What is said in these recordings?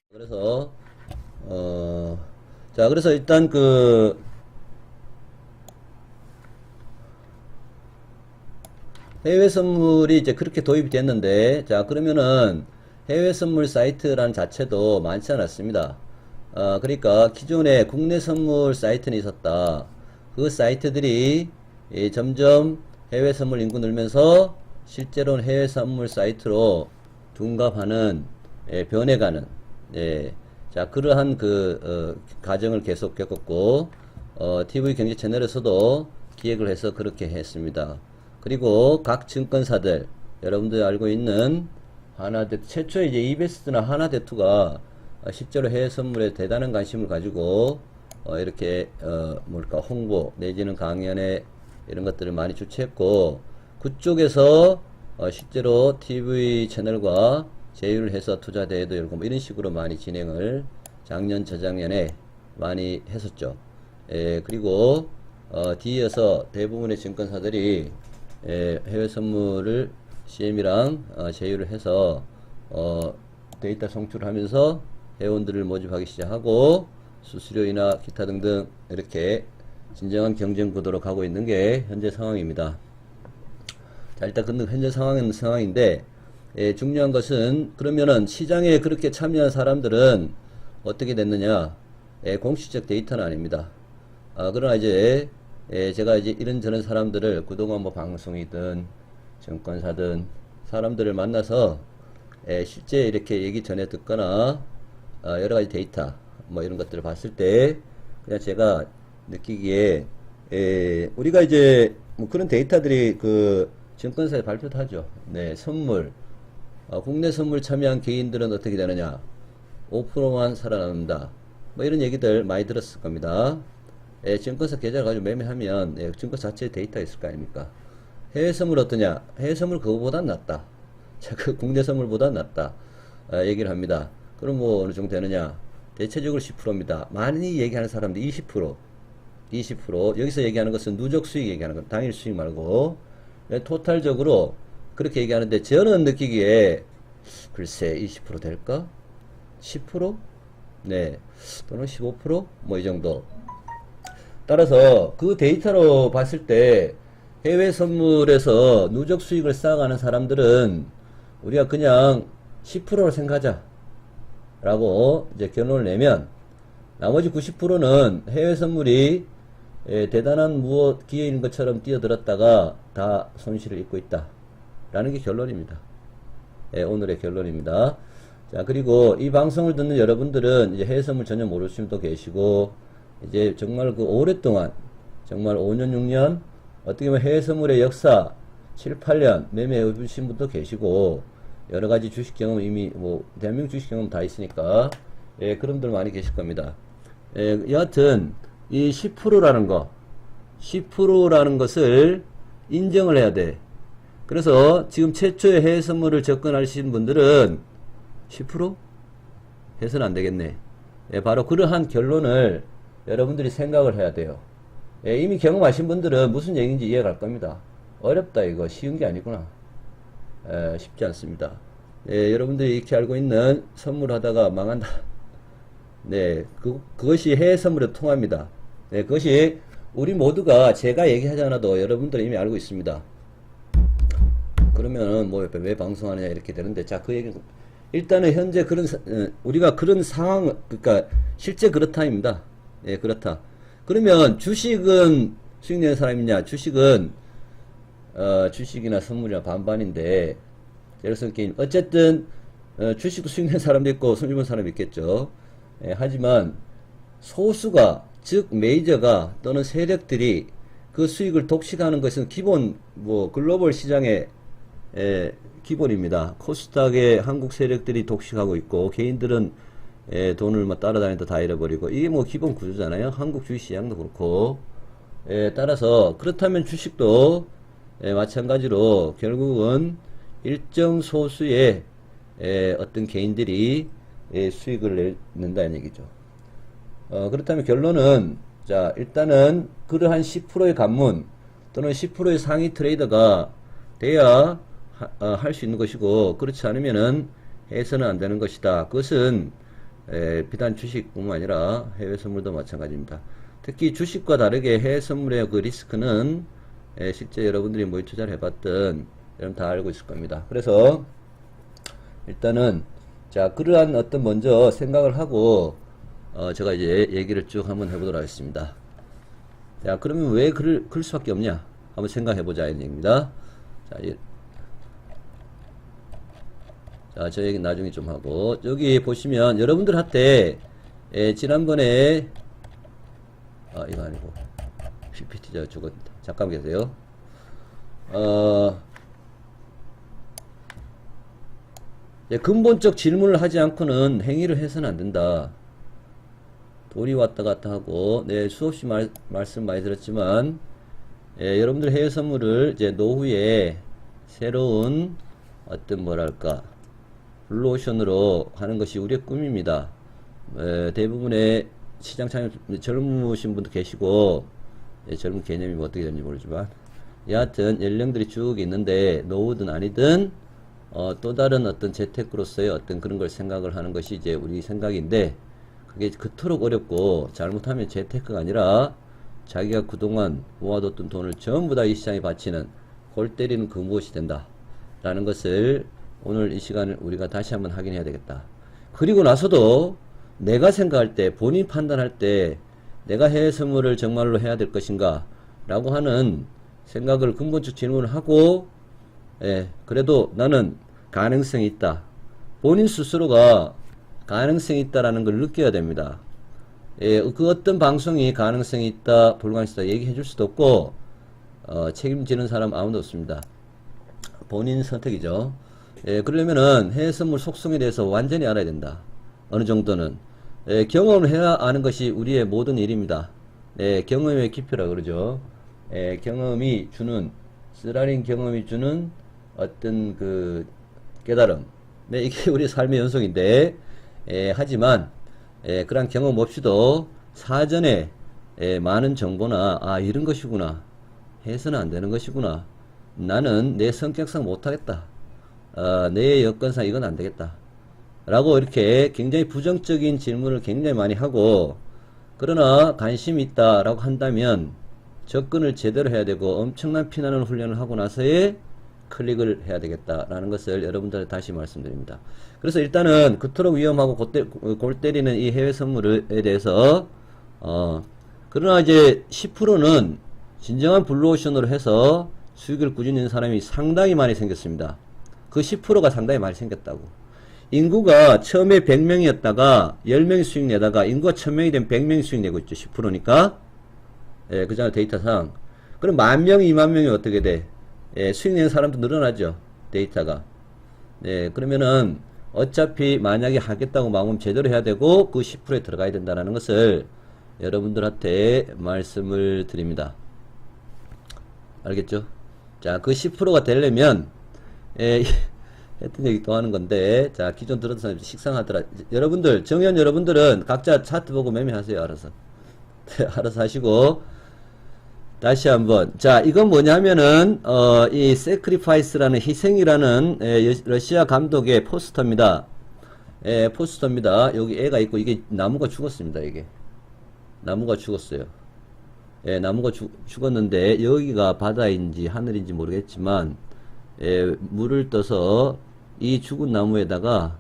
그래서 자, 그래서 일단 해외 선물이 이제 그렇게 도입이 됐는데, 자, 그러면은 해외 선물 사이트라는 자체도 많지 않았습니다. 그러니까 기존에 국내 선물 사이트는 있었다. 그 사이트들이 점점 해외 선물 인구 늘면서 실제로는 해외 선물 사이트로 둔갑하는, 변해가는, 자, 그러한 과정을 계속 겪었고, TV 경제 채널에서도 기획을 해서 그렇게 했습니다. 그리고 각 증권사들, 여러분들이 알고 있는 하나대투, 최초에 이제 이베스트나 하나대투가 실제로 해외 선물에 대단한 관심을 가지고, 이렇게, 홍보, 내지는 강연회, 이런 것들을 많이 주최했고, 그쪽에서, 실제로 TV 채널과 제휴를 해서 투자대회도 열고, 뭐 이런 식으로 많이 진행을 작년, 저작년에 많이 했었죠. 그리고, 뒤이어서 대부분의 증권사들이 해외 선물을 CM이랑 제휴를 해서 데이터 송출을 하면서 회원들을 모집하기 시작하고 수수료이나 기타 등등 이렇게 진정한 경쟁 구도로 가고 있는 게 현재 상황입니다. 자, 일단 현재 상황인데 중요한 것은 그러면은 시장에 그렇게 참여한 사람들은 어떻게 됐느냐? 공식적 데이터는 아닙니다. 그러나 이제 제가 이제 이런저런 사람들을 그동안 뭐 방송이든 증권사든 사람들을 만나서 실제 이렇게 얘기 전에 듣거나 여러 가지 데이터 뭐 이런 것들을 봤을 때 그냥 제가 느끼기에 우리가 이제 뭐 그런 데이터들이 증권사에 발표도 하죠. 네, 선물 국내 선물 참여한 개인들은 어떻게 되느냐? 5%만 살아남는다. 뭐 이런 얘기들 많이 들었을 겁니다. 증권사 계좌를 가지고 매매하면 증권사 자체에 데이터가 있을 거 아닙니까? 해외 선물 어떠냐? 해외 선물 그거보단 낫다. 자, 국내 선물보다 낫다. 얘기를 합니다. 그럼 뭐 어느 정도 되느냐? 대체적으로 10%입니다. 많이 얘기하는 사람들 20%. 여기서 얘기하는 것은 누적 수익 얘기하는 것, 당일 수익 말고 토탈적으로 그렇게 얘기하는데 저는 느끼기에 글쎄 20% 될까? 10%? 네, 또는 15%? 뭐 이 정도. 따라서 그 데이터로 봤을 때 해외 선물에서 누적 수익을 쌓아가는 사람들은 우리가 그냥 10%로 생각하자 라고 이제 결론을 내면 나머지 90%는 해외 선물이 대단한 무엇 기회인 것처럼 뛰어들었다가 다 손실을 입고 있다 라는 게 결론입니다. 오늘의 결론입니다. 자, 그리고 이 방송을 듣는 여러분들은 이제 해외 선물 전혀 모르시는 분도 계시고 이제 정말 오랫동안 정말 5년 6년 어떻게 보면 해외 선물의 역사 7, 8년 매매해 주신 분도 계시고 여러 가지 주식 경험 이미 뭐 대한민국 주식 경험 다 있으니까 그런 분들 많이 계실 겁니다. 여하튼 이 10%라는 거 10%라는 것을 인정을 해야 돼. 그래서 지금 최초의 해외 선물을 접근하신 분들은 10% 해서는 안 되겠네. 바로 그러한 결론을 여러분들이 생각을 해야 돼요. 이미 경험하신 분들은 무슨 얘기인지 이해가 갈 겁니다. 어렵다 이거 쉬운 게 아니구나. 쉽지 않습니다. 여러분들이 이렇게 알고 있는 선물하다가 망한다. 네, 그것이 해외 선물에 통합니다. 네, 그것이 우리 모두가 제가 얘기하지 않아도 여러분들이 이미 알고 있습니다. 그러면은 뭐 왜 방송하느냐 이렇게 되는데 자, 그 얘기는 일단은 현재 우리가 그런 상황 그러니까 실제 그렇다입니다. 예, 그렇다. 그러면 주식은 수익 내는 사람이냐? 주식은 주식이나 선물이나 반반인데 예를 게임 어쨌든 주식도 수익 내는 사람도 있고 손실 보는 사람이 있겠죠. 하지만 소수가 즉 메이저가 또는 세력들이 그 수익을 독식하는 것은 기본 뭐 글로벌 시장의 기본입니다. 코스닥의 한국 세력들이 독식하고 있고 개인들은 돈을 뭐 따라다니다 다 잃어버리고 이게 뭐 기본 구조잖아요. 한국 주식시장도 그렇고 따라서 그렇다면 주식도 마찬가지로 결국은 일정 소수의 어떤 개인들이 수익을 낸다는 얘기죠. 그렇다면 결론은 자 일단은 그러한 10%의 관문 또는 10%의 상위 트레이더가 돼야 할 수 있는 것이고, 그렇지 않으면은 해서는 안 되는 것이다. 그것은 비단 주식뿐만 아니라 해외 선물도 마찬가지입니다. 특히 주식과 다르게 해외 선물의 그 리스크는 실제 여러분들이 모의 투자를 해봤던 여러분 다 알고 있을 겁니다. 그래서 일단은 자, 그러한 어떤 먼저 생각을 하고 제가 이제 얘기를 쭉 한번 해보도록 하겠습니다. 자, 그러면 왜 그럴 수밖에 없냐? 한번 생각해보자 이런 얘기입니다. 자, 저 얘기 나중에 좀 하고, 여기 보시면 여러분들한테 지난번에 이거 아니고 PPT 저 저거 잠깐 계세요. 근본적 질문을 하지 않고는 행위를 해서는 안 된다. 돈이 왔다 갔다 하고, 수없이 말씀 많이 들었지만, 여러분들 해외 선물을 이제 노후에 새로운 어떤 뭐랄까, 블루오션으로 하는 것이 우리의 꿈입니다. 대부분의 시장 참여 젊으신 분도 계시고, 젊은 개념이 뭐 어떻게 되는지 모르지만, 여하튼 연령들이 쭉 있는데 노후든 아니든 또 다른 어떤 재테크로서의 어떤 그런 걸 생각을 하는 것이 이제 우리 생각인데, 그게 그토록 어렵고 잘못하면 재테크가 아니라 자기가 그동안 모아뒀던 돈을 전부 다 이 시장에 바치는 골 때리는 그 무엇이 된다 라는 것을 오늘 이 시간을 우리가 다시 한번 확인해야 되겠다. 그리고 나서도 내가 생각할 때, 본인 판단할 때 내가 해외 선물을 정말로 해야 될 것인가 라고 하는 생각을 근본적 질문을 하고, 그래도 나는 가능성이 있다. 본인 스스로가 가능성이 있다라는 걸 느껴야 됩니다. 그 어떤 방송이 가능성이 있다, 불가능성이 있다 얘기해 줄 수도 없고, 책임지는 사람 아무도 없습니다. 본인 선택이죠. 그러려면은 해외 선물 속성에 대해서 완전히 알아야 된다. 어느 정도는. 경험을 해야 아는 것이 우리의 모든 일입니다. 경험의 깊이라 그러죠. 경험이 주는, 쓰라린 경험이 주는 어떤 그 깨달음. 이게 우리 삶의 연속인데, 하지만, 그런 경험 없이도 사전에 많은 정보나, 이런 것이구나. 해서는 안 되는 것이구나. 나는 내 성격상 못하겠다. 내 여건상 이건 안 되겠다. 라고 이렇게 굉장히 부정적인 질문을 굉장히 많이 하고, 그러나 관심이 있다 라고 한다면 접근을 제대로 해야 되고 엄청난 피나는 훈련을 하고 나서의 클릭을 해야 되겠다라는 것을 여러분들한테 다시 말씀드립니다. 그래서 일단은 그토록 위험하고 골 때리는 이 해외 선물에 대해서 그러나 이제 10%는 진정한 블루오션으로 해서 수익을 꾸준히 내는 사람이 상당히 많이 생겼습니다. 그 10%가 상당히 많이 생겼다고. 인구가 처음에 100명이었다가 10명이 수익 내다가 인구가 1000명이 되면 100명이 수익 내고 있죠. 10%니까. 그잖아, 데이터상. 그럼 10,000명, 20,000명이 어떻게 돼? 수익 내는 사람도 늘어나죠. 데이터가. 그러면은 어차피 만약에 하겠다고 마음 제대로 해야 되고 그 10%에 들어가야 된다는 것을 여러분들한테 말씀을 드립니다. 알겠죠? 자, 그 10%가 되려면 했던 얘기 또 하는 건데, 자, 기존 들었던 사람이 식상하더라. 여러분들, 정연 여러분들은 각자 차트 보고 매매하세요. 알아서. 알아서 하시고, 다시 한번. 자, 이건 뭐냐면은, 이 세크리파이스라는 희생이라는 러시아 감독의 포스터입니다. 포스터입니다. 여기 애가 있고, 이게 나무가 죽었습니다. 이게. 나무가 죽었어요. 나무가 죽었는데, 여기가 바다인지 하늘인지 모르겠지만, 물을 떠서 이 죽은 나무에다가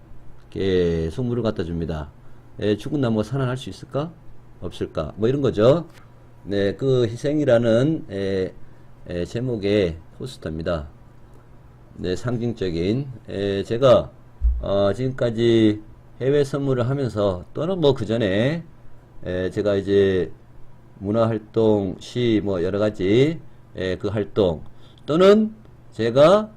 계속 물을 갖다 줍니다. 죽은 나무가 살아날 수 있을까? 없을까? 뭐 이런 거죠. 그 희생이라는 제목의 포스터입니다. 상징적인. 제가 지금까지 해외 선물을 하면서 또는 뭐 그 전에 제가 이제 문화활동, 시 뭐 여러 가지 그 활동 또는 제가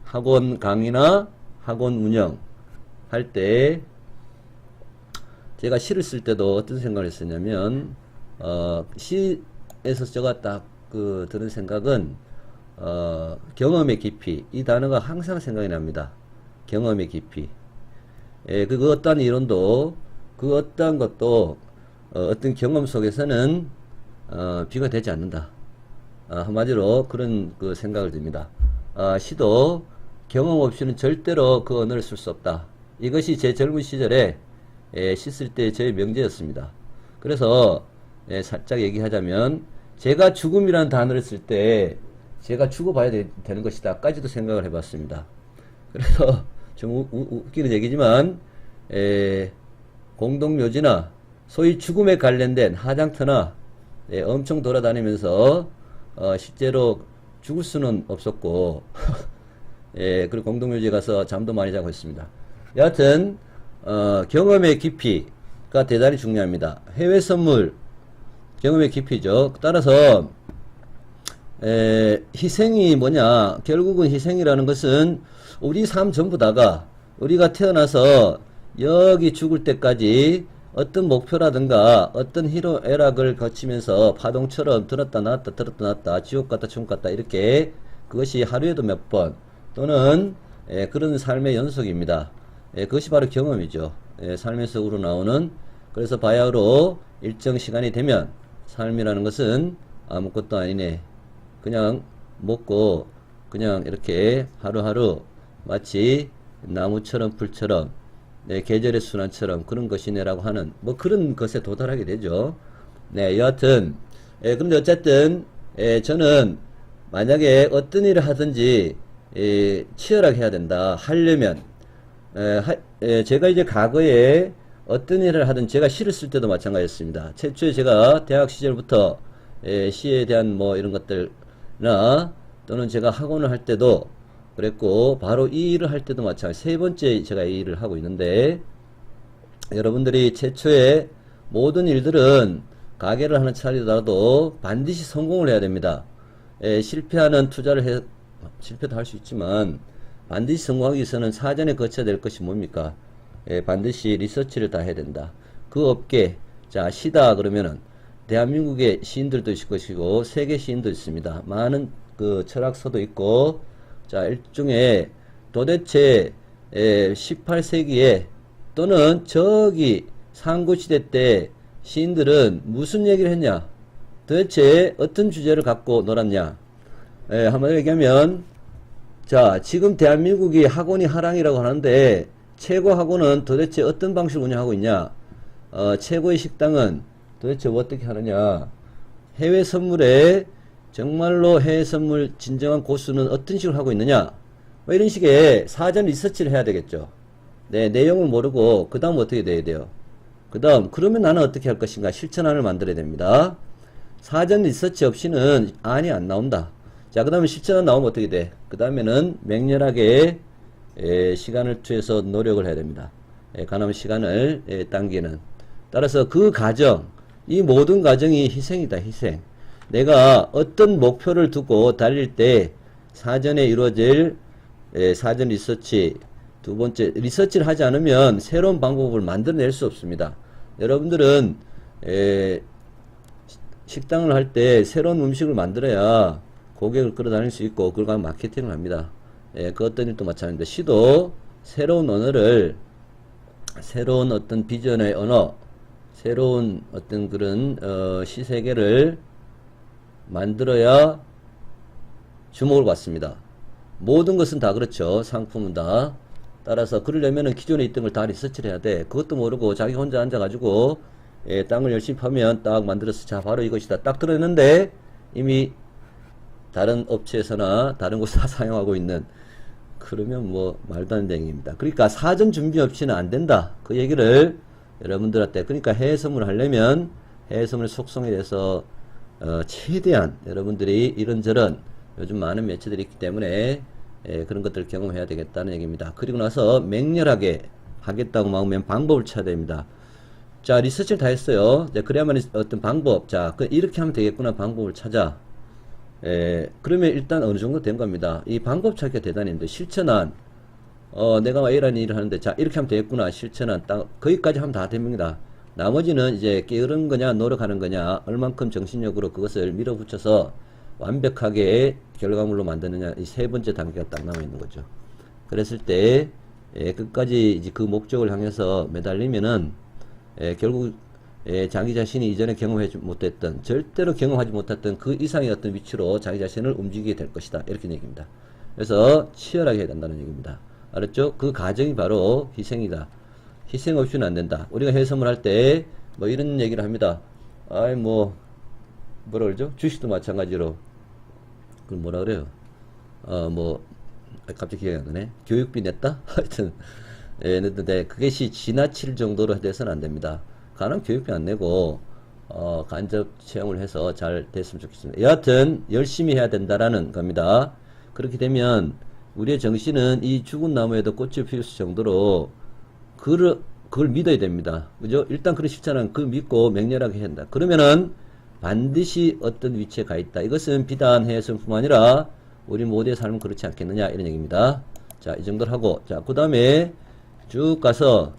학원 강의나 학원 운영 할 때 제가 시를 쓸 때도 어떤 생각을 했었냐면 시에서 제가 딱 그 드는 생각은 경험의 깊이, 이 단어가 항상 생각이 납니다. 경험의 깊이. 그 어떠한 이론도 그 어떠한 것도 어떤 경험 속에서는 비교되지 않는다. 한마디로 그런 그 생각을 듭니다. 시도 경험 없이는 절대로 그 언어를 쓸 수 없다. 이것이 제 젊은 시절에 씻을 때 저의 명제였습니다. 그래서 살짝 얘기하자면 제가 죽음이라는 단어를 쓸 때 제가 죽어봐야 되는 것이다 까지도 생각을 해봤습니다. 그래서 좀 웃기는 얘기지만 공동묘지나 소위 죽음에 관련된 하장터나 엄청 돌아다니면서 실제로 죽을 수는 없었고 그리고 공동묘지에 가서 잠도 많이 자고 있습니다. 여하튼 경험의 깊이가 대단히 중요합니다. 해외 선물 경험의 깊이죠. 따라서 희생이 뭐냐, 결국은 희생이라는 것은 우리 삶 전부 다가 우리가 태어나서 여기 죽을 때까지 어떤 목표라든가 어떤 희로애락을 거치면서 파동처럼 들었다 놨다 들었다 놨다 지옥 갔다 천국 갔다 이렇게 그것이 하루에도 몇 번 또는 그런 삶의 연속입니다. 그것이 바로 경험이죠. 삶에서 우러나오는. 그래서 바야흐로 일정 시간이 되면 삶이라는 것은 아무것도 아니네, 그냥 먹고 그냥 이렇게 하루하루 마치 나무처럼 풀처럼 계절의 순환처럼 그런 것이네라고 하는 뭐 그런 것에 도달하게 되죠. 네, 여하튼 그런데 어쨌든 저는 만약에 어떤 일을 하든지 치열하게 해야 된다 하려면 제가 이제 과거에 어떤 일을 하든 제가 시를 쓸 때도 마찬가지였습니다. 최초에 제가 대학 시절부터 시에 대한 뭐 이런 것들나 또는 제가 학원을 할 때도 그랬고 바로 이 일을 할 때도 마찬가지. 세 번째 제가 이 일을 하고 있는데 여러분들이 최초에 모든 일들은 가게를 하는 차리더라도 반드시 성공을 해야 됩니다. 실패하는 투자를 실패도 할 수 있지만 반드시 성공하기 위해서는 사전에 거쳐야 될 것이 뭡니까? 반드시 리서치를 다 해야 된다. 그 업계, 자, 시다 그러면은 대한민국의 시인들도 있을 것이고 세계 시인도 있습니다. 많은 그 철학서도 있고, 자, 일종의 도대체 18세기에 또는 저기 상고시대 때 시인들은 무슨 얘기를 했냐? 도대체 어떤 주제를 갖고 놀았냐? 한마디로 얘기하면, 자, 지금 대한민국이 학원이 하랑이라고 하는데 최고 학원은 도대체 어떤 방식으로 운영하고 있냐? 최고의 식당은 도대체 어떻게 하느냐? 해외 선물에 정말로 해외 선물 진정한 고수는 어떤 식으로 하고 있느냐? 뭐 이런 식의 사전 리서치를 해야 되겠죠. 네, 내용을 모르고 그 다음 어떻게 돼야 돼요? 그 다음 그러면 나는 어떻게 할 것인가? 실천안을 만들어야 됩니다. 사전 리서치 없이는 안이 안 나온다. 자, 그 다음에 실천안 나오면 어떻게 돼? 그 다음에는 맹렬하게 시간을 투해서 노력을 해야 됩니다. 가능한 시간을 당기는. 따라서 그 과정, 이 모든 과정이 희생이다, 희생. 내가 어떤 목표를 두고 달릴 때 사전에 이루어질 사전 리서치, 두 번째, 리서치를 하지 않으면 새로운 방법을 만들어낼 수 없습니다. 여러분들은 식당을 할 때 새로운 음식을 만들어야 고객을 끌어다닐 수 있고 그걸 가지고 마케팅을 합니다. 그 어떤 일도 마찬가지입니다. 시도 새로운 언어를, 새로운 어떤 비전의 언어, 새로운 어떤 그런 시세계를 만들어야 주목을 받습니다. 모든 것은 다 그렇죠. 상품은 다. 따라서 그러려면은 기존에 있던 걸 다 리서치를 해야 돼. 그것도 모르고 자기 혼자 앉아가지고 땅을 열심히 파면 딱 만들어서 자 바로 이것이다 딱 들어있는데 이미 다른 업체에서나 다른 곳에서 사용하고 있는, 그러면 뭐 말도 안 되는 얘기입니다. 그러니까 사전 준비 없이는 안 된다. 그 얘기를 여러분들한테, 그러니까 해외 선물을 하려면 해외 선물 속성에 대해서 최대한 여러분들이 이런저런 요즘 많은 매체들이 있기 때문에 그런 것들을 경험해야 되겠다는 얘기입니다. 그리고 나서 맹렬하게 하겠다고 마음면 방법을 찾아야 됩니다. 자, 리서치를 다 했어요. 그래야만 어떤 방법, 자, 이렇게 하면 되겠구나 방법을 찾아. 그러면 일단 어느 정도 된 겁니다. 이 방법 찾기가 대단히 힘들어요. 실천한, 내가 이런 일을 하는데, 자, 이렇게 하면 되겠구나. 실천한, 거기까지 하면 다 됩니다. 나머지는 이제 게으른 거냐, 노력하는 거냐, 얼만큼 정신력으로 그것을 밀어붙여서 완벽하게 결과물로 만드느냐, 이 세 번째 단계가 딱 남아 있는 거죠. 그랬을 때, 끝까지 이제 그 목적을 향해서 매달리면은, 결국 자기 자신이 이전에 경험하지 못했던, 절대로 경험하지 못했던 그 이상의 어떤 위치로 자기 자신을 움직이게 될 것이다. 이렇게 얘기입니다. 그래서 치열하게 해야 된다는 얘기입니다. 알았죠? 그 과정이 바로 희생이다. 희생 없이는 안 된다. 우리가 해외 선물할 때 뭐 이런 얘기를 합니다. 아이 뭐라 그러죠? 주식도 마찬가지로 그걸 뭐라 그래요? 갑자기 기억이 안 나네. 교육비 냈다? 하여튼 냈는데 그것이 지나칠 정도로 돼서는 안 됩니다. 가능 교육비 안 내고 간접 채용을 해서 잘 됐으면 좋겠습니다. 여하튼 열심히 해야 된다라는 겁니다. 그렇게 되면 우리의 정신은 이 죽은 나무에도 꽃이 피울 정도로 그걸 믿어야 됩니다. 그죠? 일단 그런 쉽잖아요. 그걸 믿고 맹렬하게 해야 한다. 그러면은 반드시 어떤 위치에 가 있다. 이것은 비단 해외선뿐만 아니라 우리 모두의 삶은 그렇지 않겠느냐 이런 얘기입니다. 자, 이 정도를 하고, 자, 그 다음에 쭉 가서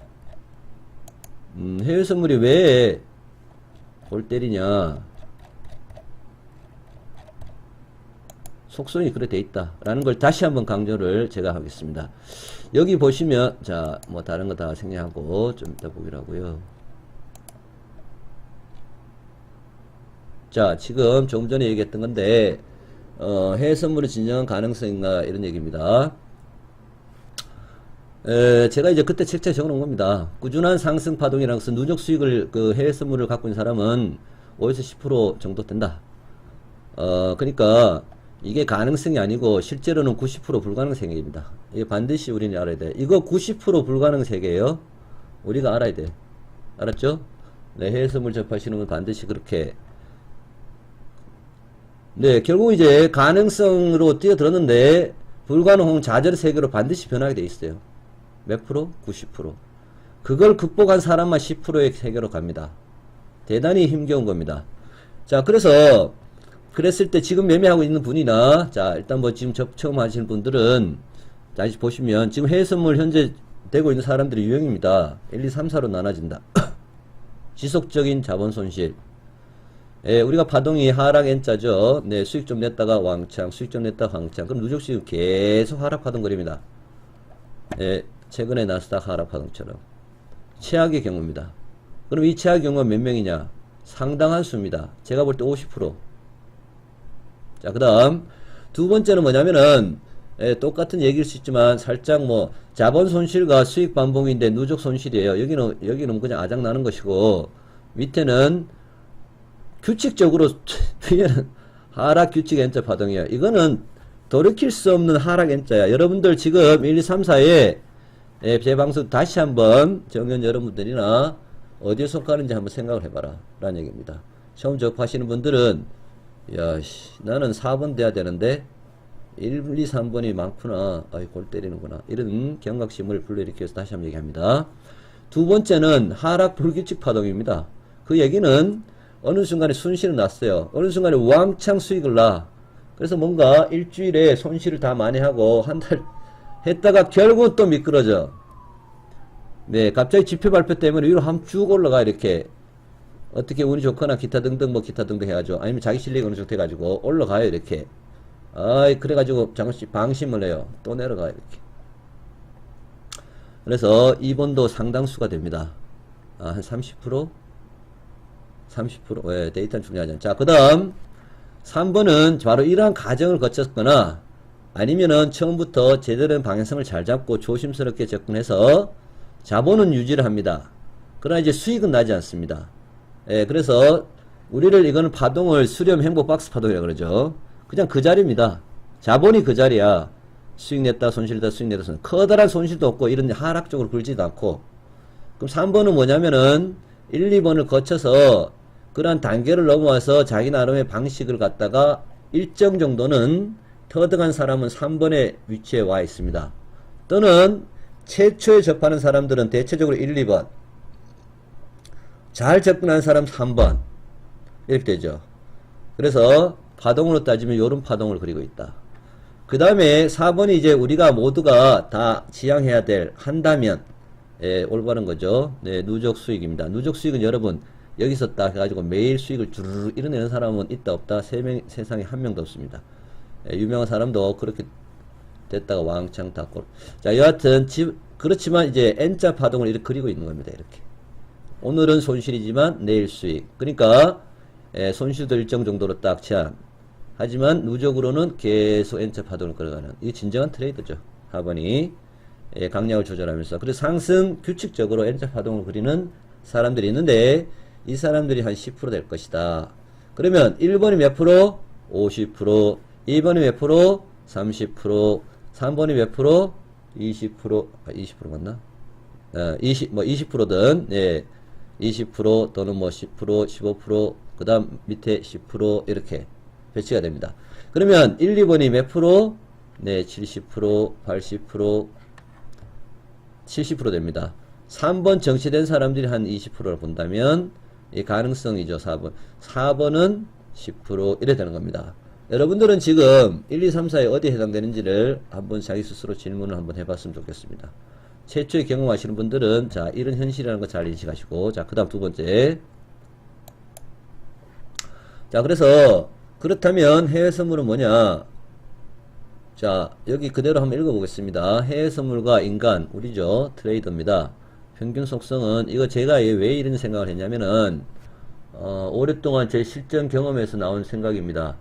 해외 선물이 왜 골 때리냐, 속성이 그래 돼 있다 라는 걸 다시 한번 강조를 제가 하겠습니다. 여기 보시면, 자, 뭐 다른 거 다 생략하고 좀 이따 보기로 하고요. 자, 지금 조금 전에 얘기했던 건데 해외 선물의 진정한 가능성인가 이런 얘기입니다. 제가 이제 그때 책자에 적어놓은 겁니다. 꾸준한 상승 파동이라는 것은 누적 수익을 해외 선물을 갖고 있는 사람은 5에서 10% 정도 된다. 그러니까 이게 가능성이 아니고 실제로는 90% 불가능 세계입니다. 이게 반드시 우리는 알아야 돼. 이거 90% 불가능 세계예요. 우리가 알아야 돼. 알았죠? 네, 해외 선물 접하시는 분 반드시 그렇게. 네, 결국 이제 가능성으로 뛰어들었는데 불가능 혹은 좌절 세계로 반드시 변하게 돼 있어요. 몇 프로? 90%. 그걸 극복한 사람만 10%의 세계로 갑니다. 대단히 힘겨운 겁니다. 자, 그래서 그랬을 때 지금 매매하고 있는 분이나, 자, 일단 뭐 지금 처음 하시는 분들은 다시 보시면 지금 해외 선물 현재 되고 있는 사람들이 유형입니다. 1, 2, 3, 4로 나눠진다. 지속적인 자본 손실. 우리가 파동이 하락 N자죠. 네, 수익 좀 냈다가 왕창, 수익 좀 냈다가 왕창. 그럼 누적 수익 계속 하락 파동거립니다. 최근에 나스닥 하락 파동처럼. 최악의 경우입니다. 그럼 이 최악의 경우가 몇 명이냐? 상당한 수입니다. 제가 볼 때 50%. 자, 그 다음 두 번째는 뭐냐면은 똑같은 얘기일 수 있지만 살짝 뭐 자본 손실과 수익 반봉인데 누적 손실이에요. 여기는 그냥 아작 나는 것이고, 밑에는 규칙적으로 하락 규칙 N자 파동이에요. 이거는 돌이킬 수 없는 하락 N자야. 여러분들 지금 1, 2, 3, 4에 제 방송 다시 한번 정연 여러분들이나 어디에 속하는지 한번 생각을 해봐라 라는 얘기입니다. 처음 접하시는 분들은 야씨 나는 4번 돼야 되는데 1, 2, 3번이 많구나. 아이 골 때리는구나. 이런 경각심을 불러일으켜서 다시 한번 얘기합니다. 두 번째는 하락 불규칙 파동입니다. 그 얘기는 어느 순간에 손실을 났어요. 어느 순간에 왕창 수익을 나. 그래서 뭔가 일주일에 손실을 다 만회하고 한 달 했다가 결국은 또 미끄러져. 네, 갑자기 지표 발표 때문에 위로 한번 쭉 올라가. 이렇게 어떻게 운이 좋거나 기타 등등 뭐 기타 등등 해가지고, 아니면 자기 실력이 어느 정도 돼가지고 올라가요. 이렇게. 아이 그래가지고 잠시 방심을 해요. 또 내려가요. 이렇게. 그래서 2번도 상당수가 됩니다. 한 30%? 30%? 왜 데이터는 중요하지 않죠. 자, 그 다음 3번은 바로 이러한 과정을 거쳤거나 아니면은 처음부터 제대로 된 방향성을 잘 잡고 조심스럽게 접근해서 자본은 유지를 합니다. 그러나 이제 수익은 나지 않습니다. 그래서 우리를 이거는 파동을 수렴 행복 박스 파동이라고 그러죠. 그냥 그 자리입니다. 자본이 그 자리야. 수익 냈다 손실다 수익 냈다 손실. 커다란 손실도 없고 이런 하락 쪽으로 굴지도 않고. 그럼 3번은 뭐냐면은 1, 2번을 거쳐서 그러한 단계를 넘어와서 자기 나름의 방식을 갖다가 일정 정도는 터득한 사람은 3번의 위치에 와 있습니다. 또는 최초에 접하는 사람들은 대체적으로 1, 2번, 잘 접근한 사람 3번 이렇게 되죠. 그래서 파동으로 따지면 요런 파동을 그리고 있다. 그 다음에 4번이 이제 우리가 모두가 다 지향해야 될, 한다면 올바른 거죠. 네, 누적 수익입니다. 누적 수익은 여러분 여기서 딱 해가지고 매일 수익을 주르르 이뤄내는 사람은 있다 없다? 세상에 한 명도 없습니다. 유명한 사람도 그렇게 됐다가 왕창 닫고. 자, 여하튼 그렇지만 이제 N자 파동을 이렇게 그리고 있는 겁니다. 이렇게 오늘은 손실이지만 내일 수익. 그러니까 손실도 일정 정도로 딱 제한. 하지만 누적으로는 계속 N자 파동을 끌어가는, 이게 진정한 트레이드죠. 하반이 강약을 조절하면서. 그래서 상승 규칙적으로 N자 파동을 그리는 사람들이 있는데, 이 사람들이 한 10% 될 것이다. 그러면 1번이 몇 프로? 50%. 2번이 몇 프로? 30%. 3번이 몇 프로? 20%. 20% 맞나? 20%든, 20% 또는 뭐 10%, 15%, 그 다음 밑에 10% 이렇게 배치가 됩니다. 그러면 1, 2번이 몇 프로? 네, 70%, 80%, 70% 됩니다. 3번 정치된 사람들이 한 20%를 본다면, 이 가능성이죠, 4번. 4번은 10% 이래 되는 겁니다. 여러분들은 지금 1, 2, 3, 4에 어디에 해당되는지를 한번 자기 스스로 질문을 한번 해봤으면 좋겠습니다. 최초에 경험하시는 분들은, 자, 이런 현실이라는 거 잘 인식하시고, 자, 그 다음 두 번째. 자, 그래서, 그렇다면 해외 선물은 뭐냐? 자, 여기 그대로 한번 읽어보겠습니다. 해외 선물과 인간, 우리죠. 트레이더입니다. 평균 속성은, 이거 제가 왜 이런 생각을 했냐면은, 오랫동안 제 실전 경험에서 나온 생각입니다.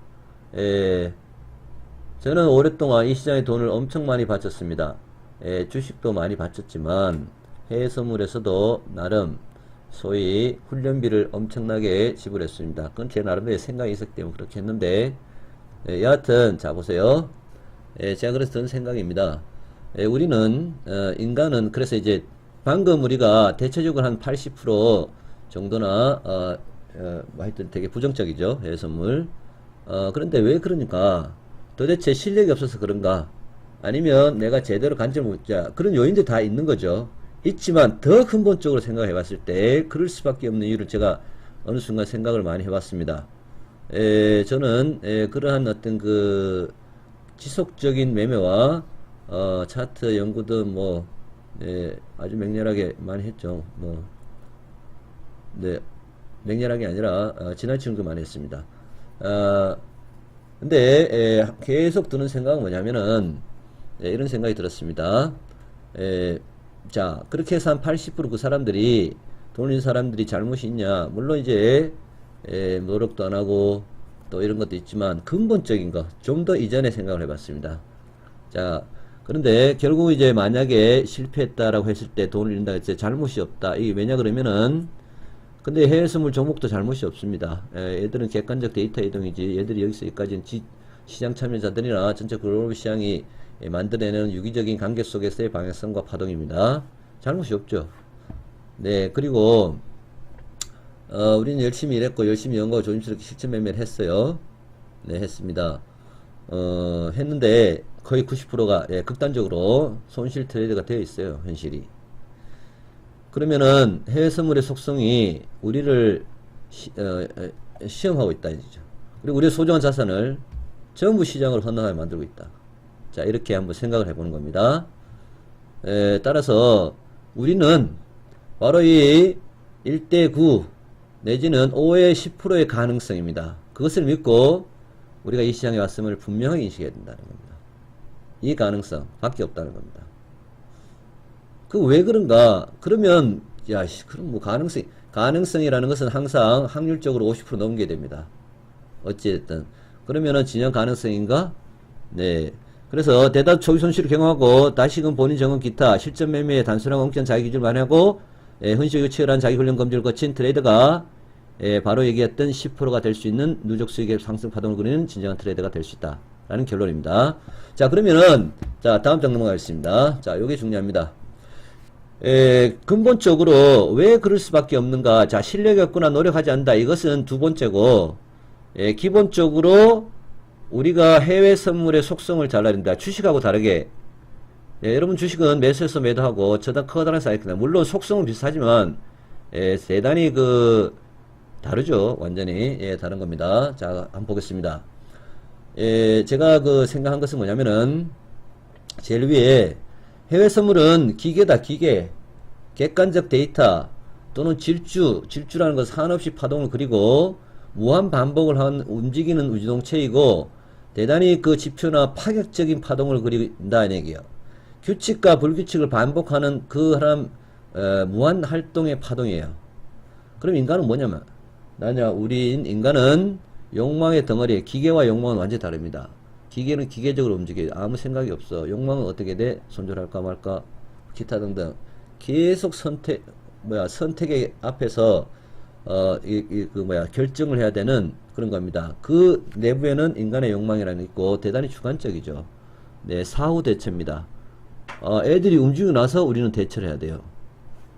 저는 오랫동안 이 시장에 돈을 엄청 많이 바쳤습니다. 주식도 많이 바쳤지만 해외 선물에서도 나름 소위 훈련비를 엄청나게 지불했습니다. 그건 제 나름의 생각이 있었기 때문에 그렇게 했는데, 여하튼 자 보세요. 제가 그래서 든 생각입니다. 우리는 인간은, 그래서 이제 방금 우리가 대체적으로 한 80% 정도나 하여튼 되게 부정적이죠, 해외 선물. 그런데 왜 그러니까, 도대체 실력이 없어서 그런가, 아니면 내가 제대로 관점을 못, 그런 요인도 다 있는 거죠. 있지만 더 근본적으로 생각해 봤을 때 그럴 수밖에 없는 이유를 제가 어느 순간 생각을 많이 해봤습니다. 저는 그러한 어떤 그 지속적인 매매와 차트 연구도 뭐 아주 맹렬하게 많이 했죠. 뭐 맹렬하게 아니라 지나치는 거 많이 했습니다. 근데 계속 드는 생각은 뭐냐면은, 이런 생각이 들었습니다. 자, 그렇게 해서 한 80% 그 사람들이, 돈 있는 사람들이 잘못이 있냐? 물론 이제 노력도 안 하고 또 이런 것도 있지만, 근본적인 거 좀 더 이전에 생각을 해봤습니다. 자, 그런데 결국 이제 만약에 실패했다라고 했을 때, 돈을 잃는다 했을 때 잘못이 없다. 이게 왜냐 그러면은, 근데 해외 선물 종목도 잘못이 없습니다. 얘들은 객관적 데이터 이동이지, 얘들이 여기서 여기까지는 시장 참여자들이나 전체 글로벌 시장이 만들어내는 유기적인 관계 속에서의 방향성과 파동입니다. 잘못이 없죠. 네, 그리고 우리는 열심히 일했고 열심히 연구하고 조심스럽게 실전 매매를 했어요. 네, 했습니다. 했는데 거의 90%가 극단적으로 손실 트레이드가 되어 있어요, 현실이. 그러면은 해외 선물의 속성이 우리를 시험하고 있다 이죠. 그리고 우리의 소중한 자산을 전부 시장으로 헌납하게 만들고 있다. 자, 이렇게 한번 생각을 해보는 겁니다. 따라서 우리는 바로 이 1대9 내지는 5의 10%의 가능성입니다. 그것을 믿고 우리가 이 시장에 왔음을 분명하게 인식해야 된다는 겁니다. 이 가능성 밖에 없다는 겁니다. 그 왜 그런가? 그러면 그럼 뭐 가능성이라는 것은 항상 확률적으로 50% 넘게 됩니다. 어찌됐든 그러면은 진영 가능성인가? 네. 그래서 대다수 초기 손실을 경험하고 다시금 본인 정원 기타 실전 매매에 단순한 엉뚱한 자기 기준을 만회하고 흔식이 치열한 자기 훈련 검증을 거친 트레이더가 바로 얘기했던 10%가 될 수 있는 누적 수익의 상승 파동을 그리는 진정한 트레이더가 될 수 있다 라는 결론입니다. 자, 그러면은 자, 다음 장 넘어가겠습니다. 자, 요게 중요합니다. 근본적으로 왜 그럴 수밖에 없는가? 자, 실력이 없거나 노력하지 않는다. 이것은 두 번째고, 기본적으로 우리가 해외 선물의 속성을 잘 알아야 된다. 주식하고 다르게, 여러분 주식은 매수해서 매도하고 저다 커다란 사이클입니다. 물론 속성은 비슷하지만 대단히 다르죠. 완전히 다른 겁니다. 자, 한번 보겠습니다. 제가 생각한 것은 뭐냐면은, 제일 위에 해외 선물은 기계다, 기계. 객관적 데이터 또는 질주라는 것은 한없이 파동을 그리고 무한 반복을 한 움직이는 우주동체이고, 대단히 그 지표나 파격적인 파동을 그린다는 얘기예요. 규칙과 불규칙을 반복하는 무한 활동의 파동이에요. 그럼 인간은 뭐냐면, 인간은 욕망의 덩어리, 기계와 욕망은 완전히 다릅니다. 기계는 기계적으로 움직여요. 아무 생각이 없어. 욕망은 어떻게 돼? 손절할까 말까, 기타 등등. 계속 선택의 앞에서, 결정을 해야 되는 그런 겁니다. 그 내부에는 인간의 욕망이라는 게 있고, 대단히 주관적이죠. 네, 사후 대처입니다. 애들이 움직이고 나서 우리는 대처를 해야 돼요.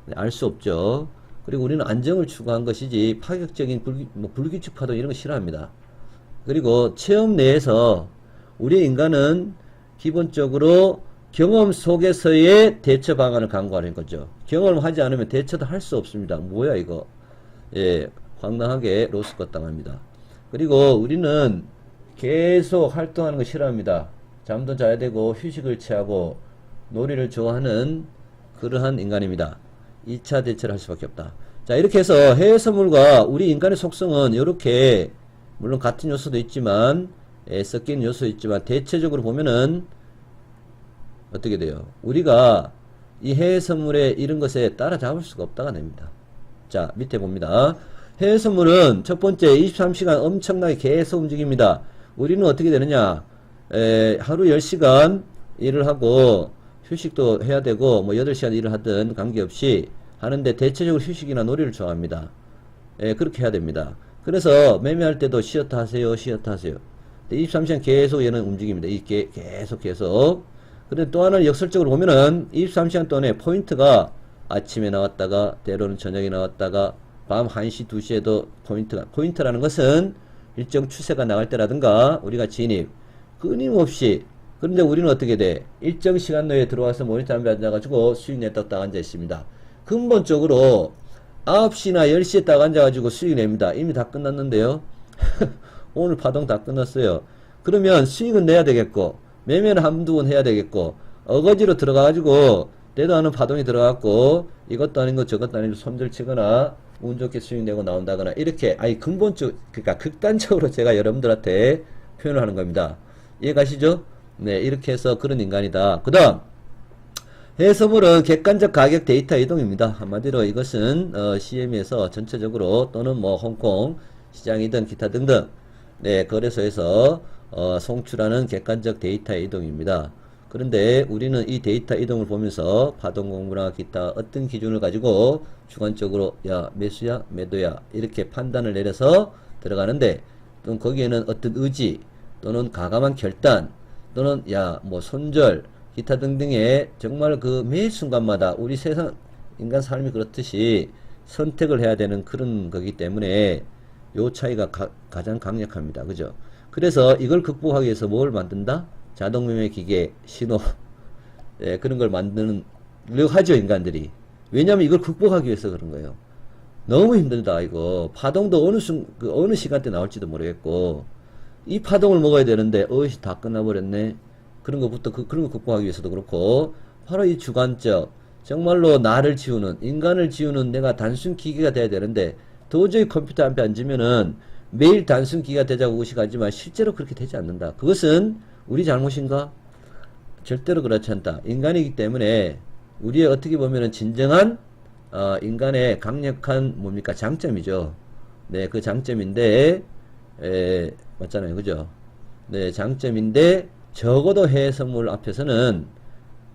네, 알 수 없죠. 그리고 우리는 안정을 추구한 것이지 파격적인 불규칙 파동 이런 거 싫어합니다. 그리고 체험 내에서 우리 인간은 기본적으로 경험 속에서의 대처 방안을 강구하는 거죠. 경험을 하지 않으면 대처도 할 수 없습니다. 뭐야 이거. 예, 황당하게 로스컷 당합니다. 그리고 우리는 계속 활동하는 거 싫어합니다. 잠도 자야 되고 휴식을 취하고 놀이를 좋아하는 그러한 인간입니다. 2차 대처를 할 수밖에 없다. 자, 이렇게 해서 해외 선물과 우리 인간의 속성은 이렇게 물론 같은 요소도 있지만 섞인 요소도 있지만 대체적으로 보면은 어떻게 돼요? 우리가 이 해외 선물의 이런 것에 따라잡을 수가 없다가 됩니다. 자, 밑에 봅니다. 해외 선물은 첫 번째 23시간 엄청나게 계속 움직입니다. 우리는 어떻게 되느냐? 하루 10시간 일을 하고 휴식도 해야 되고 뭐 8시간 일을 하든 관계없이 하는데 대체적으로 휴식이나 놀이를 좋아합니다. 그렇게 해야 됩니다. 그래서 매매할 때도 쉬었다 하세요. 쉬었다 하세요. 23시간 계속 얘는 움직입니다. 이게 계속. 그런데 또 하나는 역설적으로 보면은 23시간 동안에 포인트가 아침에 나왔다가 때로는 저녁에 나왔다가 밤 1시, 2시에도 포인트라는 것은 일정 추세가 나갈 때라든가 우리가 진입 끊임없이. 그런데 우리는 어떻게 돼? 일정 시간 내에 들어와서 모니터 앞에 앉아가지고 수익 냈다 딱 앉아 있습니다. 근본적으로 9시나 10시에 딱 앉아가지고 수익 냅니다. 이미 다 끝났는데요. 오늘 파동 다 끝났어요. 그러면 수익은 내야 되겠고 매매는 한두 번 해야 되겠고 어거지로 들어가가지고 내도 않은 파동이 들어갔고 이것도 아닌 거 저것도 아닌 거 손절 치거나 운 좋게 수익 내고 나온다거나 이렇게 그러니까 극단적으로 제가 여러분들한테 표현을 하는 겁니다. 이해 가시죠? 네, 이렇게 해서 그런 인간이다. 그 다음 해외선물은 객관적 가격 데이터 이동입니다. 한마디로 이것은 CM에서 전체적으로 또는 뭐 홍콩 시장이든 기타 등등 네, 거래소에서 송출하는 객관적 데이터 이동입니다. 그런데 우리는 이 데이터 이동을 보면서 파동 공부나 기타 어떤 기준을 가지고 주관적으로 야 매수야 매도야 이렇게 판단을 내려서 들어가는데 또는 거기에는 어떤 의지 또는 가감한 결단 또는 야 뭐 손절 기타 등등의 정말 그 매 순간마다 우리 세상 인간 삶이 그렇듯이 선택을 해야 되는 그런 거기 때문에 요 차이가 가장 강력합니다. 그죠? 그래서 이걸 극복하기 위해서 뭘 만든다? 자동매매 기계, 신호 예, 그런 걸 만드는 하죠 인간들이. 왜냐하면 이걸 극복하기 위해서 그런 거예요. 너무 힘들다 이거. 파동도 어느 시간대 나올지도 모르겠고 이 파동을 먹어야 되는데 어이씨 다 끝나버렸네. 그런 것부터 그런 거 극복하기 위해서도 그렇고 바로 이 주관적 정말로 나를 지우는 인간을 지우는 내가 단순 기계가 돼야 되는데 도저히 컴퓨터 앞에 앉으면은 매일 단순 기계가 되자고 의식하지만 실제로 그렇게 되지 않는다. 그것은 우리 잘못인가? 절대로 그렇지 않다. 인간이기 때문에 우리의 어떻게 보면은 진정한 인간의 강력한 뭡니까 장점이죠. 네, 그 장점인데 맞잖아요, 그죠? 네, 장점인데 적어도 해외 선물 앞에서는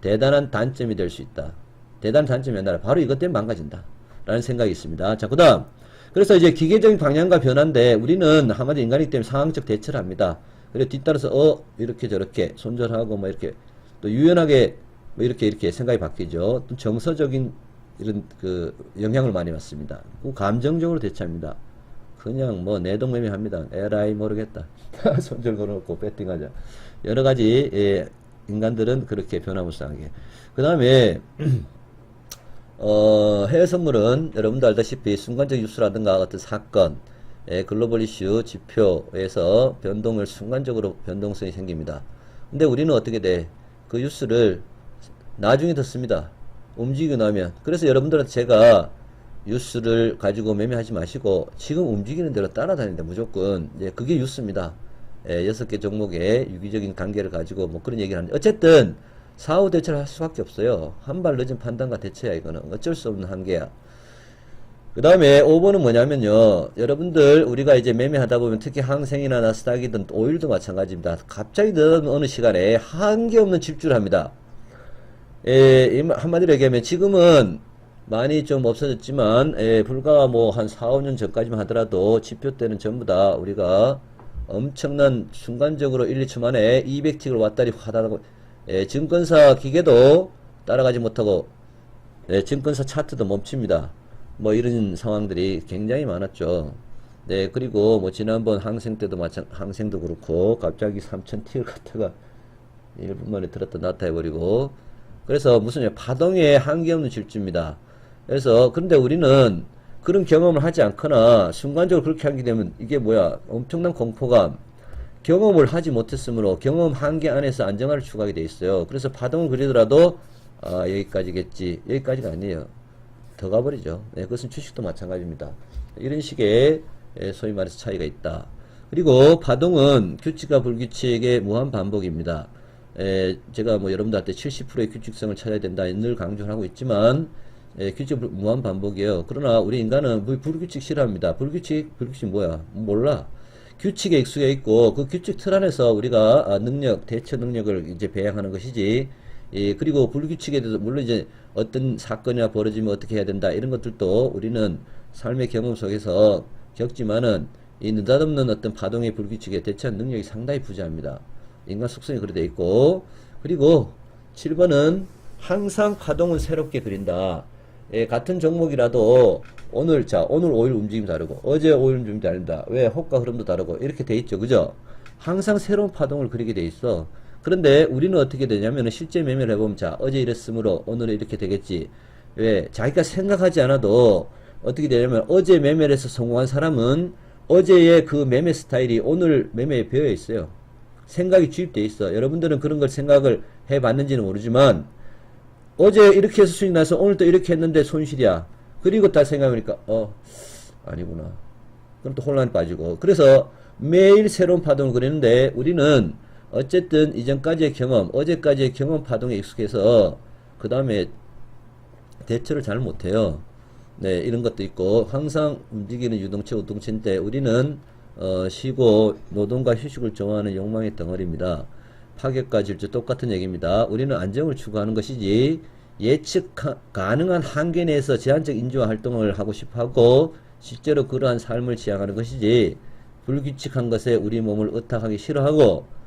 대단한 단점이 될 수 있다. 대단한 단점이 아니라 바로 이것 때문에 망가진다. 라는 생각이 있습니다. 자, 그 다음. 그래서 이제 기계적인 방향과 변화인데 우리는 한마디 인간이기 때문에 상황적 대처를 합니다. 그리고 뒤따라서 이렇게 저렇게 손절하고 뭐 이렇게 또 유연하게 뭐 이렇게 생각이 바뀌죠. 또 정서적인 이런 그 영향을 많이 받습니다. 감정적으로 대처합니다. 그냥 뭐 내동매매 합니다. 에라이 모르겠다. 손절 걸어놓고 배팅하자. 여러 가지 인간들은 그렇게 변화무쌍하게. 그 다음에 해외 선물은 여러분도 알다시피 순간적 뉴스라든가 어떤 사건, 글로벌 이슈, 지표에서 순간적으로 변동성이 생깁니다. 근데 우리는 어떻게 돼? 그 뉴스를 나중에 듣습니다. 움직이고 나면. 그래서 여러분들한테 제가 뉴스를 가지고 매매하지 마시고 지금 움직이는 대로 따라다닌다 무조건. 그게 뉴스입니다. 6개 종목의 유기적인 관계를 가지고 뭐 그런 얘기를 하는데 어쨌든 사후 대처를 할 수밖에 없어요. 한 발 늦은 판단과 대처야 이거는 어쩔 수 없는 한계야. 그 다음에 5번은 뭐냐면요. 여러분들, 우리가 이제 매매하다 보면 특히 항생이나 나스닥이든 오일도 마찬가지입니다. 갑자기 어느 시간에 한계없는 집주를 합니다. 한마디로 얘기하면 지금은 많이 좀 없어졌지만, 불과 뭐 한 4, 5년 전까지만 하더라도 지표 때는 전부 다 우리가 엄청난 순간적으로 1, 2초 만에 200틱을 왔다리 하다가, 증권사 기계도 따라가지 못하고, 증권사 차트도 멈춥니다. 뭐 이런 상황들이 굉장히 많았죠. 네, 그리고 뭐 지난번 항생 때도 항생도 그렇고 갑자기 3000T를 갖다가 1분 만에 들었다 놨다 해버리고, 그래서 무슨 파동에 한계 없는 질주입니다. 그래서 그런데 우리는 그런 경험을 하지 않거나 순간적으로 그렇게 하게 되면 이게 뭐야, 엄청난 공포감, 경험을 하지 못했으므로 경험 한계 안에서 안정화를 추구하게 돼 있어요. 그래서 파동을 그리더라도 여기까지겠지, 여기까지가 아니에요. 더 가버리죠. 네, 그것은 주식도 마찬가지입니다. 이런 식의 소위 말해서 차이가 있다. 그리고 파동은 규칙과 불규칙의 무한 반복입니다. 제가 뭐 여러분들한테 70%의 규칙성을 찾아야 된다 늘 강조를 하고 있지만, 규칙 무한 반복이에요. 그러나 우리 인간은 불규칙 싫어합니다. 불규칙 뭐야? 몰라. 규칙에 익숙해 있고 그 규칙 틀 안에서 우리가 대처 능력을 이제 배양하는 것이지. 그리고 불규칙에 대해서 물론 이제 어떤 사건이나 벌어지면 어떻게 해야 된다 이런 것들도 우리는 삶의 경험 속에서 겪지만은 이 느닷없는 어떤 파동의 불규칙에 대처하는 능력이 상당히 부재합니다. 인간 속성이 그래 돼 있고, 그리고 7번은 항상 파동은 새롭게 그린다. 같은 종목이라도 오늘 5일 움직임이 다르고 어제 5일 움직임이 다른다. 왜? 호가 흐름도 다르고 이렇게 돼 있죠. 그죠? 항상 새로운 파동을 그리게 돼 있어. 그런데 우리는 어떻게 되냐면 실제 매매를 해보면 어제 이랬으므로 오늘은 이렇게 되겠지. 왜? 자기가 생각하지 않아도 어떻게 되냐면 어제 매매를 해서 성공한 사람은 어제의 그 매매 스타일이 오늘 매매에 배어 있어요. 생각이 주입돼 있어. 여러분들은 그런 걸 생각을 해봤는지는 모르지만 어제 이렇게 해서 수익 나서 오늘 또 이렇게 했는데 손실이야. 그리고 딱 생각해보니까 아니구나. 그럼 또 혼란에 빠지고. 그래서 매일 새로운 파동을 그리는데 우리는 어쨌든 이전까지의 경험, 어제까지의 경험 파동에 익숙해서 그 다음에 대처를 잘 못해요. 네, 이런 것도 있고, 항상 움직이는 유동체, 우동체인데 우리는 쉬고 노동과 휴식을 좋아하는 욕망의 덩어리입니다. 파격과 질주 똑같은 얘기입니다. 우리는 안정을 추구하는 것이지 예측 가능한 한계 내에서 제한적 인지와 활동을 하고 싶어하고 실제로 그러한 삶을 지향하는 것이지 불규칙한 것에 우리 몸을 의탁하기 싫어하고,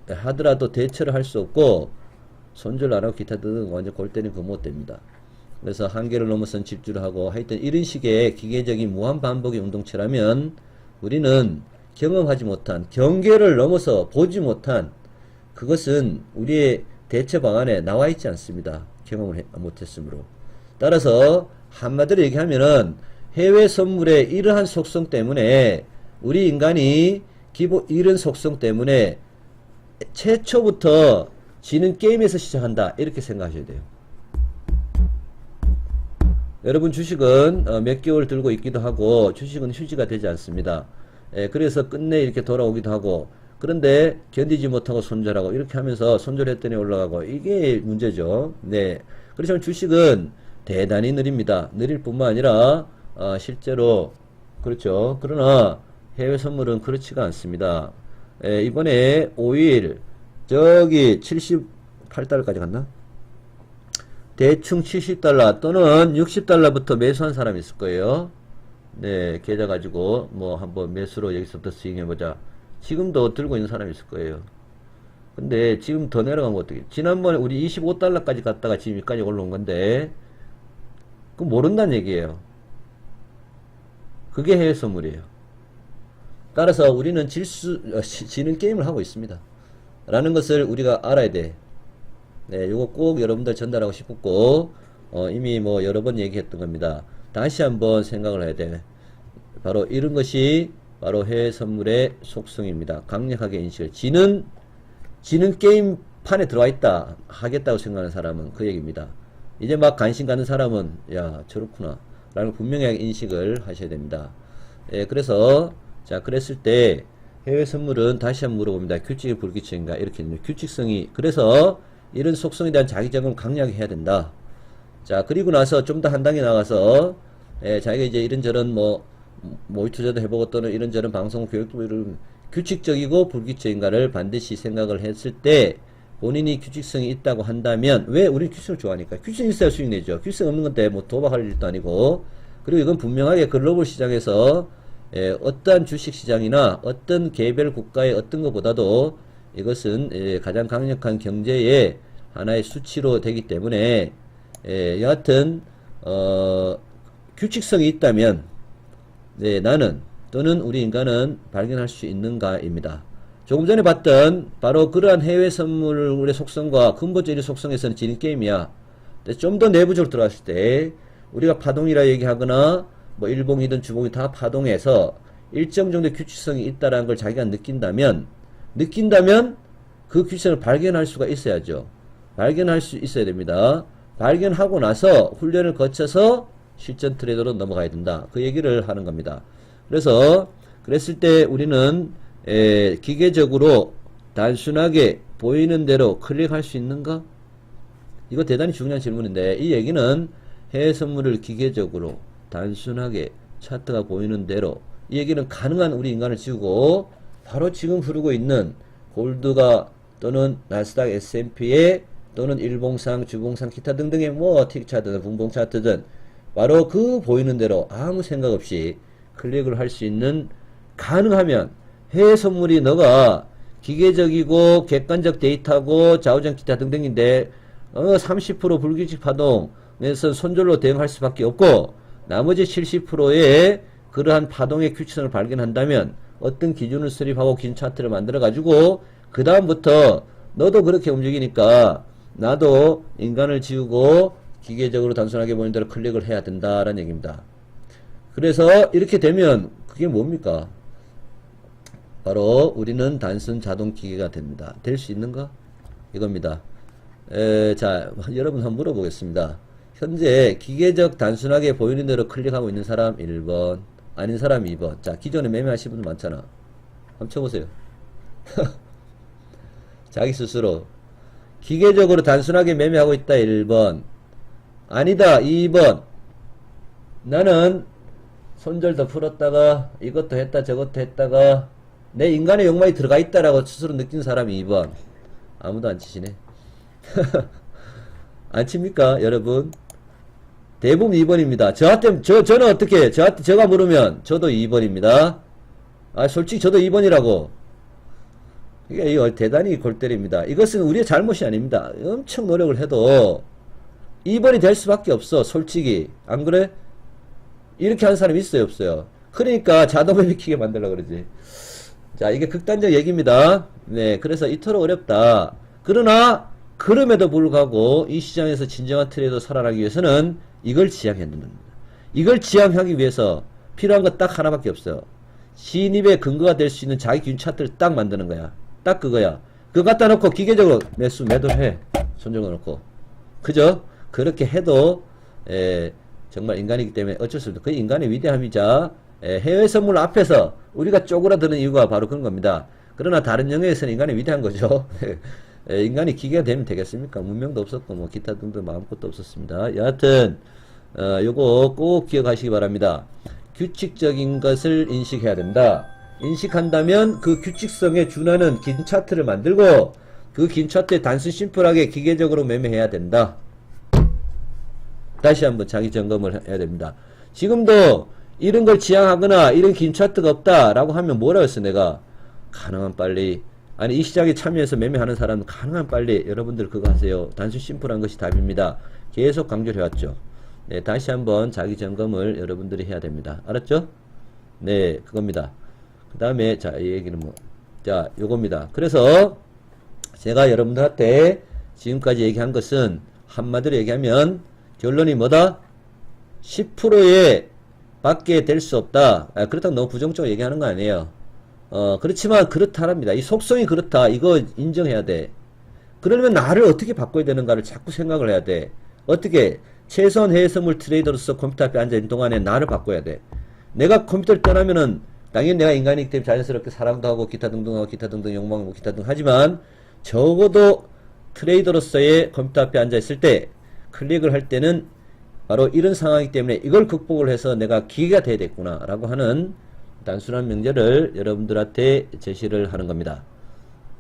하더라도 대처를 할 수 없고 손절 안 하고 기타 등등 완전 골 때리는 그 못 됩니다. 그래서 한계를 넘어선 집주를 하고 하여튼 이런 식의 기계적인 무한 반복의 운동체라면 우리는 경험하지 못한, 경계를 넘어서 보지 못한, 그것은 우리의 대처 방안에 나와 있지 않습니다. 경험을 못했으므로. 따라서 한마디로 얘기하면은 해외 선물의 이러한 속성 때문에 우리 인간이 이런 속성 때문에 최초부터 지는 게임에서 시작한다 이렇게 생각하셔야 돼요. 여러분 주식은 몇 개월 들고 있기도 하고 주식은 휴지가 되지 않습니다. 그래서 끝내 이렇게 돌아오기도 하고, 그런데 견디지 못하고 손절하고 이렇게 하면서 손절했더니 올라가고 이게 문제죠. 네. 그렇지만 주식은 대단히 느립니다. 느릴 뿐만 아니라 실제로 그렇죠. 그러나 해외 선물은 그렇지가 않습니다. 이번에 5일 저기 78달러까지 갔나? 대충 70달러 또는 60달러부터 매수한 사람이 있을 거예요. 네, 계좌 가지고 뭐 한번 매수로 여기서부터 스윙해보자. 지금도 들고 있는 사람이 있을 거예요. 근데 지금 더 내려가면 어떻게? 지난번에 우리 25달러까지 갔다가 지금 여기까지 올라온 건데 그거 모른다는 얘기예요. 그게 해외 선물이에요. 따라서 우리는 지는 게임을 하고 있습니다. 라는 것을 우리가 알아야 돼. 네, 요거 꼭 여러분들 전달하고 싶었고, 이미 뭐 여러 번 얘기했던 겁니다. 다시 한번 생각을 해야 돼. 바로 이런 것이 바로 해외 선물의 속성입니다. 강력하게 인식을. 지는 게임판에 들어와 있다. 하겠다고 생각하는 사람은 그 얘기입니다. 이제 막 관심 가는 사람은, 야, 저렇구나. 라는 분명하게 인식을 하셔야 됩니다. 예, 그래서, 그랬을 때, 해외 선물은 다시 한번 물어봅니다. 규칙이 불규칙인가? 이렇게 규칙성이, 그래서 이런 속성에 대한 자기 점검을 강력하게 해야 된다. 자, 그리고 나서 좀 더 한 단계 나가서 자기가 이제 이런저런 뭐 모의 투자도 해보고 또는 이런저런 방송 교육도 이런 규칙적이고 불규칙인가를 반드시 생각을 했을 때 본인이 규칙성이 있다고 한다면, 왜 우리는 규칙을 좋아하니까. 규칙이 있어야 수익 내죠. 규칙 없는 건데 뭐 도박할 일도 아니고. 그리고 이건 분명하게 글로벌 시장에서 어떠한 주식 시장이나 어떤 개별 국가의 어떤 것보다도 이것은 가장 강력한 경제의 하나의 수치로 되기 때문에 여하튼 규칙성이 있다면 나는 또는 우리 인간은 발견할 수 있는가입니다. 조금 전에 봤던 바로 그러한 해외 선물의 속성과 근본적인 속성에서는 지닌 게임이야. 좀 더 내부적으로 들어갔을 때 우리가 파동이라 얘기하거나 뭐 일봉이든 주봉이 다 파동해서 일정 정도의 규칙성이 있다라는 걸 자기가 느낀다면 그 규칙성을 발견할 수가 있어야죠. 발견할 수 있어야 됩니다. 발견하고 나서 훈련을 거쳐서 실전 트레이더로 넘어가야 된다. 그 얘기를 하는 겁니다. 그래서 그랬을 때 우리는 기계적으로 단순하게 보이는 대로 클릭할 수 있는가? 이거 대단히 중요한 질문인데, 이 얘기는 해외 선물을 기계적으로 단순하게 차트가 보이는 대로, 이 얘기는 가능한 우리 인간을 지우고 바로 지금 흐르고 있는 골드가 또는 나스닥 S&P에 또는 일봉상, 주봉상, 기타 등등의 뭐 틱 차트든 분봉 차트든 바로 그 보이는 대로 아무 생각 없이 클릭을 할 수 있는, 가능하면 해외 선물이 너가 기계적이고 객관적 데이터고 좌우정 기타 등등인데 30% 불규칙 파동에서 손절로 대응할 수밖에 없고 나머지 70%의 그러한 파동의 규칙성을 발견한다면 어떤 기준을 수립하고 긴 차트를 만들어 가지고 그 다음부터 너도 그렇게 움직이니까 나도 인간을 지우고 기계적으로 단순하게 보이는 대로 클릭을 해야 된다라는 얘기입니다. 그래서 이렇게 되면 그게 뭡니까? 바로 우리는 단순 자동 기계가 됩니다. 될 수 있는가? 이겁니다. 자, 여러분 한번 물어보겠습니다. 현재 기계적 단순하게 보이는 대로 클릭하고 있는 사람 1번, 아닌 사람 2번. 자, 기존에 매매하신 분들 많잖아. 한번 쳐보세요. 자기 스스로 기계적으로 단순하게 매매하고 있다 1번, 아니다 2번. 나는 손절 더 풀었다가 이것도 했다 저것도 했다가 내 인간의 욕망이 들어가 있다라고 스스로 느낀 사람이 2번. 아무도 안 치시네. 안 칩니까 여러분? 대부분 2번입니다. 저는 어떻게 제가 물으면 저도 2번입니다. 아, 솔직히 저도 2번이라고. 이게 대단히 골 때립니다. 이것은 우리의 잘못이 아닙니다. 엄청 노력을 해도 2번이 될 수밖에 없어. 솔직히 안 그래? 이렇게 하는 사람이 있어요 없어요? 그러니까 자동을 익히게 만들려고 그러지. 자, 이게 극단적 얘기입니다. 네, 그래서 이토록 어렵다. 그러나 그럼에도 불구하고 이 시장에서 진정한 트레이더 살아나기 위해서는 이걸 지향해야 된다. 이걸 지향하기 위해서 필요한 거 딱 하나밖에 없어요. 진입의 근거가 될 수 있는 자기 균 차트를 딱 만드는 거야. 딱 그거야. 그거 갖다 놓고 기계적으로 매도를 해. 손절 넣어놓고. 그죠? 그렇게 해도 정말 인간이기 때문에 어쩔 수 없다. 그 인간의 위대함이자 해외 선물 앞에서 우리가 쪼그라드는 이유가 바로 그런 겁니다. 그러나 다른 영역에서는 인간이 위대한 거죠. 인간이 기계가 되면 되겠습니까? 문명도 없었고 뭐 기타 등등 아무것도 없었습니다. 여하튼 요거 꼭 기억하시기 바랍니다. 규칙적인 것을 인식해야 된다. 인식한다면 그 규칙성에 준하는 긴 차트를 만들고 그 긴 차트에 단순 심플하게 기계적으로 매매해야 된다. 다시 한번 자기 점검을 해야 됩니다. 지금도 이런 걸 지향하거나 이런 긴 차트가 없다라고 하면 뭐라고 했어 내가? 가능한 빨리, 아니 이 시장에 참여해서 매매하는 사람은 가능한 빨리 여러분들 그거 하세요. 단순 심플한 것이 답입니다. 계속 강조를 해왔죠. 네, 다시 한번 자기 점검을 여러분들이 해야 됩니다. 알았죠? 네, 그겁니다. 그 다음에 자, 이 얘기는 뭐, 자, 요겁니다. 그래서 제가 여러분들한테 지금까지 얘기한 것은 한마디로 얘기하면 결론이 뭐다? 10%에 밖에 될 수 없다. 그렇다고 너무 부정적으로 얘기하는 거 아니에요. 그렇지만 그렇다랍니다. 이 속성이 그렇다. 이거 인정해야 돼. 그러면 나를 어떻게 바꿔야 되는가를 자꾸 생각을 해야 돼. 어떻게? 최소한 해외 선물 트레이더로서 컴퓨터 앞에 앉아있는 동안에 나를 바꿔야 돼. 내가 컴퓨터를 떠나면은 당연히 내가 인간이기 때문에 자연스럽게 사랑도 하고 기타 등등 욕망하고 기타 등 하지만 적어도 트레이더로서의 컴퓨터 앞에 앉아있을 때 클릭을 할 때는 바로 이런 상황이기 때문에 이걸 극복을 해서 내가 기계가 돼야 됐구나 라고 하는 단순한 명제를 여러분들한테 제시를 하는 겁니다.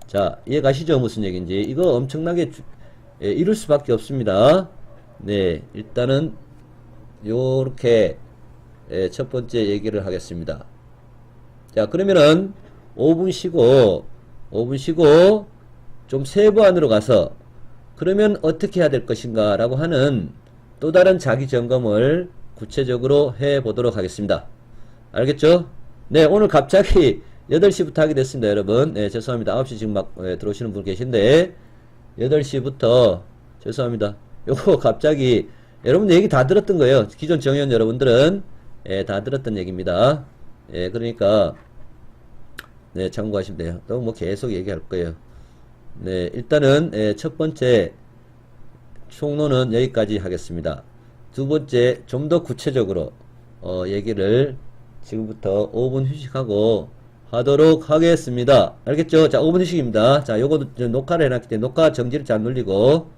자, 이해 가시죠? 무슨 얘기인지. 이거 엄청나게 이룰 수밖에 없습니다. 네, 일단은 요렇게 첫 번째 얘기를 하겠습니다. 자, 그러면은 5분 쉬고 좀 세부 안으로 가서 그러면 어떻게 해야 될 것인가 라고 하는 또 다른 자기 점검을 구체적으로 해 보도록 하겠습니다. 알겠죠? 네, 오늘 갑자기 8시부터 하게 됐습니다, 여러분. 네, 죄송합니다. 9시 지금 막 들어오시는 분 계신데 8시부터 죄송합니다. 요거 갑자기 여러분들 얘기 다 들었던 거예요. 기존 정의원 여러분들은 다 들었던 얘기입니다. 그러니까 네, 참고하시면 돼요. 또 뭐 계속 얘기할 거예요. 네, 일단은 첫 번째 총론은 여기까지 하겠습니다. 두 번째 좀 더 구체적으로 얘기를 지금부터 5분 휴식하고 하도록 하겠습니다. 알겠죠? 자, 5분 휴식입니다. 자, 요거도 녹화를 해놨기 때문에 녹화 정지를 잘 눌리고